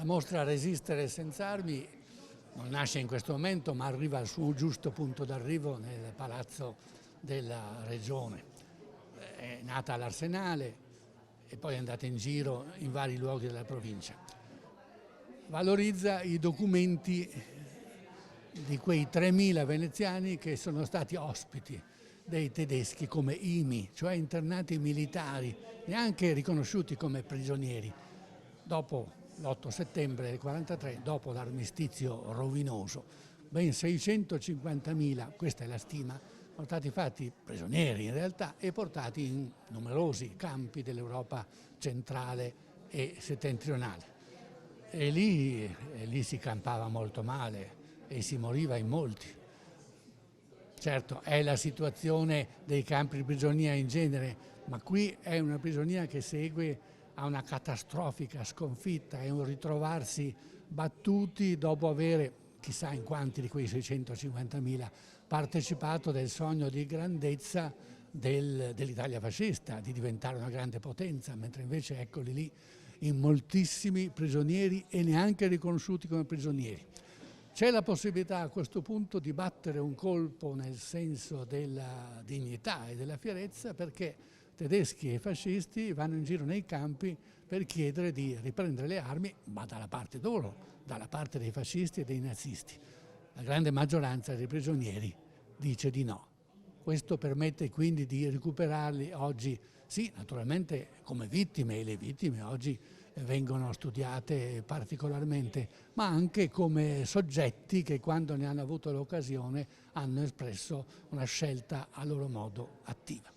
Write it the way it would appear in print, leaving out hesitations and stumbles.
La mostra Resistere senza armi non nasce in questo momento, ma arriva al suo giusto punto d'arrivo nel Palazzo della Regione. È nata all'Arsenale e poi è andata in giro in vari luoghi della provincia. Valorizza i documenti di quei 3.000 veneziani che sono stati ospiti dei tedeschi come IMI, cioè internati militari, neanche riconosciuti come prigionieri, dopo l'8 settembre del 1943, dopo l'armistizio rovinoso. Ben 650.000, questa è la stima, sono stati fatti prigionieri in realtà e portati in numerosi campi dell'Europa centrale e settentrionale. E lì si campava molto male e si moriva in molti. Certo, è la situazione dei campi di prigionia in genere, ma qui è una prigionia che segue a una catastrofica sconfitta, è un ritrovarsi battuti dopo avere, chissà in quanti di quei 650.000, partecipato del sogno di grandezza dell'Italia fascista, di diventare una grande potenza, mentre invece eccoli lì in moltissimi prigionieri e neanche riconosciuti come prigionieri. C'è la possibilità a questo punto di battere un colpo nel senso della dignità e della fierezza, perché tedeschi e fascisti vanno in giro nei campi per chiedere di riprendere le armi, ma dalla parte loro, dalla parte dei fascisti e dei nazisti. La grande maggioranza dei prigionieri dice di no. Questo permette quindi di recuperarli oggi, sì, naturalmente come vittime, e le vittime oggi vengono studiate particolarmente, ma anche come soggetti che quando ne hanno avuto l'occasione hanno espresso una scelta a loro modo attiva.